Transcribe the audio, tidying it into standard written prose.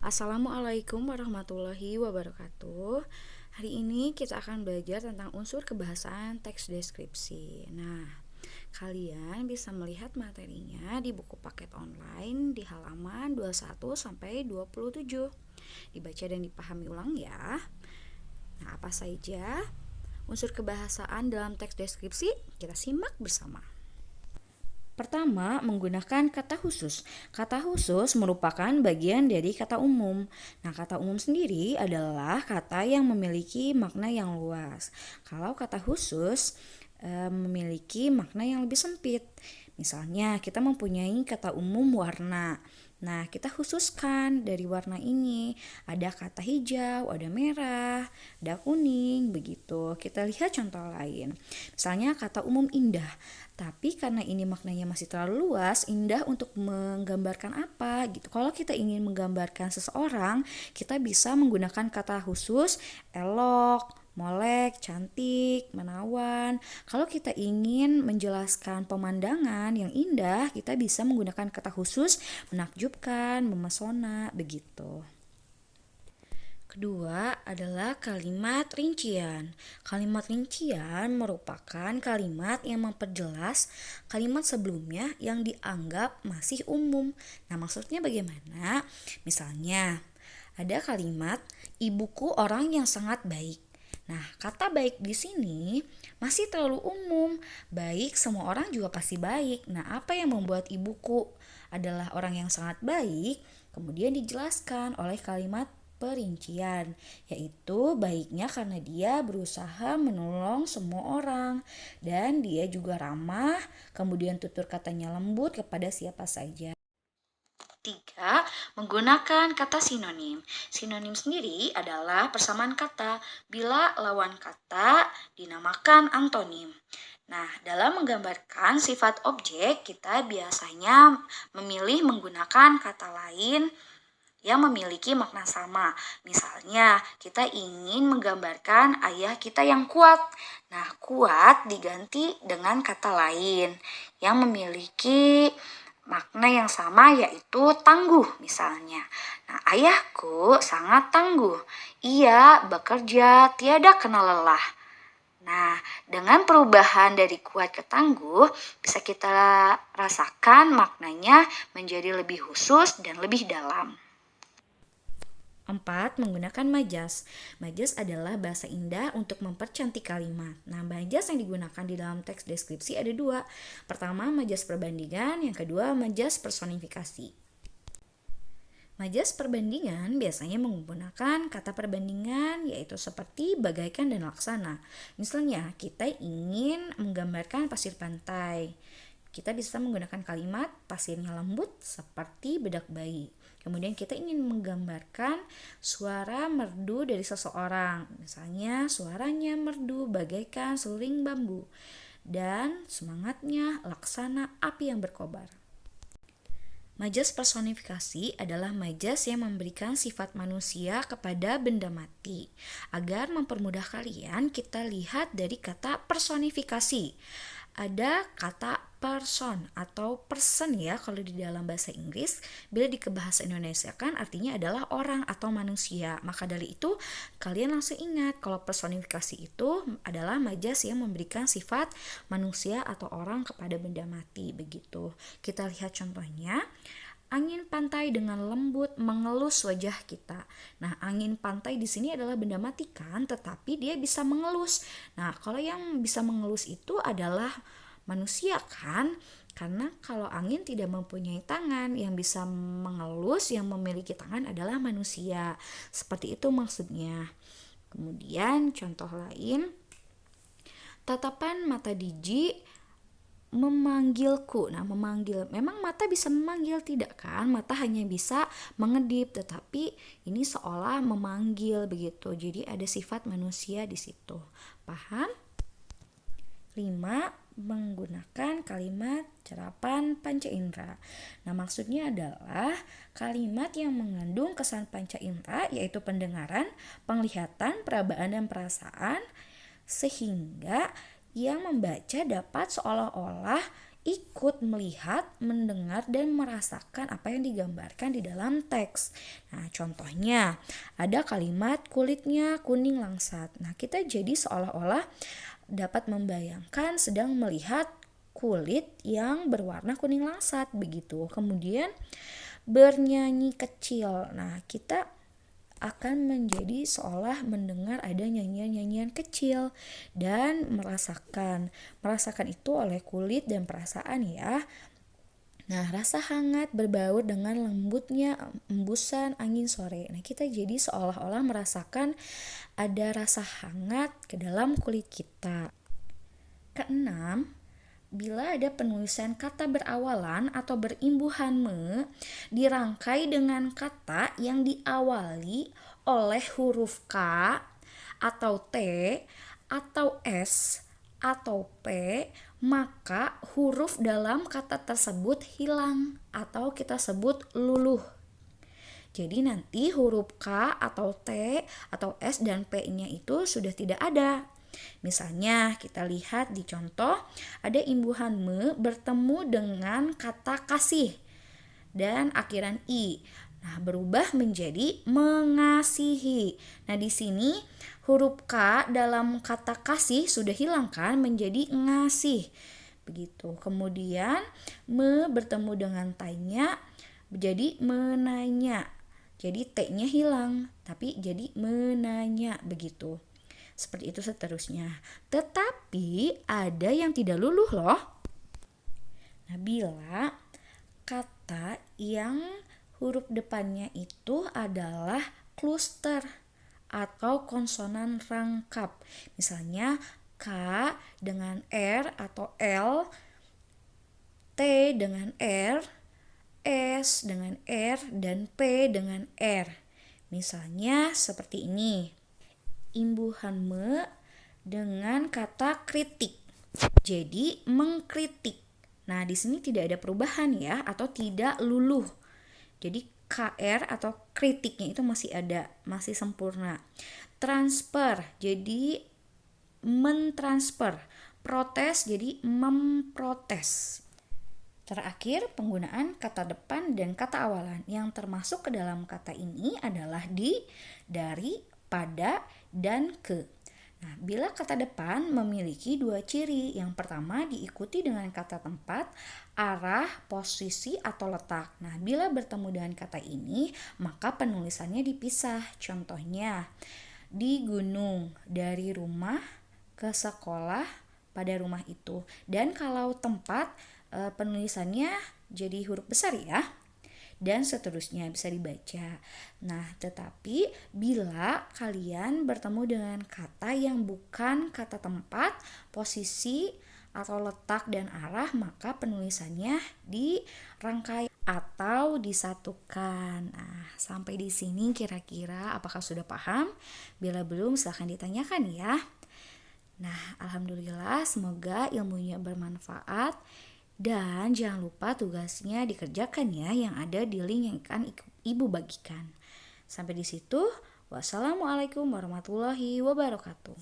Assalamualaikum warahmatullahi wabarakatuh. Hari ini kita akan belajar tentang unsur kebahasaan teks deskripsi. Nah, kalian bisa melihat materinya di buku paket online di halaman 21 sampai 27. Dibaca dan dipahami ulang ya. Nah, apa saja unsur kebahasaan dalam teks deskripsi? Kita simak bersama. Pertama, menggunakan kata khusus. Kata khusus merupakan bagian dari kata umum. Nah, kata umum sendiri adalah kata yang memiliki makna yang luas. Kalau kata khusus memiliki makna yang lebih sempit. Misalnya, kita mempunyai kata umum warna. Nah, kita khususkan dari warna ini. Ada kata hijau, ada merah, ada kuning, begitu. Kita lihat contoh lain. Misalnya kata umum indah. Tapi karena ini maknanya masih terlalu luas, indah untuk menggambarkan apa gitu. Kalau kita ingin menggambarkan seseorang, kita bisa menggunakan kata khusus elok, molek, cantik, menawan. Kalau kita ingin menjelaskan pemandangan yang indah, kita bisa menggunakan kata khusus menakjubkan, memesona, begitu. Kedua adalah kalimat rincian. Kalimat rincian merupakan kalimat yang memperjelas kalimat sebelumnya yang dianggap masih umum. Nah, maksudnya bagaimana? Misalnya, ada kalimat ibuku orang yang sangat baik. Nah, kata baik di sini masih terlalu umum. Baik, semua orang juga pasti baik. Nah, apa yang membuat ibuku adalah orang yang sangat baik? Kemudian dijelaskan oleh kalimat perincian, yaitu baiknya karena dia berusaha menolong semua orang dan dia juga ramah, kemudian tutur katanya lembut kepada siapa saja. 3. Menggunakan kata sinonim. Sinonim sendiri adalah persamaan kata bila lawan kata dinamakan antonim. Nah, dalam menggambarkan sifat objek, kita biasanya memilih menggunakan kata lain yang memiliki makna sama. Misalnya, kita ingin menggambarkan ayah kita yang kuat. Nah, kuat diganti dengan kata lain yang memiliki makna yang sama, yaitu tangguh misalnya. Nah, ayahku sangat tangguh. Ia bekerja tiada kenal lelah. Nah, dengan perubahan dari kuat ke tangguh, bisa kita rasakan maknanya menjadi lebih khusus dan lebih dalam. 4. Menggunakan majas. Majas adalah bahasa indah untuk mempercantik kalimat. Nah, majas yang digunakan di dalam teks deskripsi ada dua. Pertama, majas perbandingan. Yang kedua, majas personifikasi. Majas perbandingan biasanya menggunakan kata perbandingan, yaitu seperti bagaikan dan laksana. Misalnya, kita ingin menggambarkan pasir pantai. Kita bisa menggunakan kalimat pasirnya lembut seperti bedak bayi. Kemudian kita ingin menggambarkan suara merdu dari seseorang. Misalnya suaranya merdu bagaikan seling bambu. Dan semangatnya laksana api yang berkobar. Majas personifikasi adalah majas yang memberikan sifat manusia kepada benda mati. Agar mempermudah kalian, kita lihat dari kata personifikasi. Ada kata person atau person ya kalau di dalam bahasa Inggris. Bila di bahasa Indonesia kan artinya adalah orang atau manusia. Maka dari itu kalian langsung ingat kalau personifikasi itu adalah majas yang memberikan sifat manusia atau orang kepada benda mati, begitu. Kita lihat contohnya. Angin pantai dengan lembut mengelus wajah kita. Nah, angin pantai di sini adalah benda mati kan, tetapi dia bisa mengelus. Nah, kalau yang bisa mengelus itu adalah manusia kan? Karena kalau angin tidak mempunyai tangan, yang bisa mengelus, yang memiliki tangan adalah manusia. Seperti itu maksudnya. Kemudian contoh lain, tatapan mata Diji memanggilku. Nah, memanggil, memang mata bisa memanggil tidak kan? Mata hanya bisa mengedip, tetapi ini seolah memanggil begitu. Jadi ada sifat manusia di situ. Paham? 5. Menggunakan kalimat cerapan panca indera. Nah, maksudnya adalah kalimat yang mengandung kesan panca indera, yaitu pendengaran, penglihatan, perabaan, dan perasaan, sehingga yang membaca dapat seolah-olah ikut melihat, mendengar, dan merasakan apa yang digambarkan di dalam teks. Nah, contohnya ada kalimat kulitnya kuning langsat. Nah, kita jadi seolah-olah dapat membayangkan sedang melihat kulit yang berwarna kuning langsat begitu. Kemudian bernyanyi kecil. Nah, kita akan menjadi seolah mendengar ada nyanyian-nyanyian kecil dan merasakan itu oleh kulit dan perasaan ya. Nah, rasa hangat berbaur dengan lembutnya embusan angin sore. Nah, kita jadi seolah-olah merasakan ada rasa hangat ke dalam kulit kita. Keenam, bila ada penulisan kata berawalan atau berimbuhan me dirangkai dengan kata yang diawali oleh huruf K atau T atau S atau P, maka huruf dalam kata tersebut hilang atau kita sebut luluh. Jadi nanti huruf K atau T atau S dan P-nya itu sudah tidak ada. Misalnya kita lihat di contoh ada imbuhan me bertemu dengan kata kasih dan akhiran i. Nah, berubah menjadi mengasihi. Nah, di sini huruf K dalam kata kasih sudah hilang kan menjadi ngasih. Begitu. Kemudian me bertemu dengan tanya menjadi menanya. Jadi T-nya hilang tapi jadi menanya begitu. Seperti itu seterusnya. Tetapi ada yang tidak luluh loh. Nah, bila kata yang huruf depannya itu adalah kluster atau konsonan rangkap. Misalnya K dengan R atau L, T dengan R, S dengan R, dan P dengan R. Misalnya seperti ini. Imbuhan me dengan kata kritik. Jadi mengkritik. Nah, di sini tidak ada perubahan ya atau tidak luluh. Jadi KR atau kritiknya itu masih ada, masih sempurna. Transfer, jadi mentransfer. Protes, jadi memprotes. Terakhir, penggunaan kata depan dan kata awalan. Yang termasuk ke dalam kata ini adalah di, dari, pada, dan ke. Nah, bila kata depan memiliki dua ciri. Yang pertama diikuti dengan kata tempat, arah, posisi, atau letak. Nah, bila bertemu dengan kata ini, maka penulisannya dipisah. Contohnya, di gunung, dari rumah ke sekolah pada rumah itu. Dan kalau tempat, penulisannya jadi huruf besar ya. Dan seterusnya bisa dibaca. Nah, tetapi bila kalian bertemu dengan kata yang bukan kata tempat, posisi, atau letak dan arah, maka penulisannya dirangkai atau disatukan. Nah, sampai di sini kira-kira apakah sudah paham? Bila belum, silahkan ditanyakan ya. Nah, alhamdulillah semoga ilmunya bermanfaat. Dan jangan lupa tugasnya dikerjakan ya yang ada di link yang akan Ibu bagikan. Sampai di situ. Wassalamualaikum warahmatullahi wabarakatuh.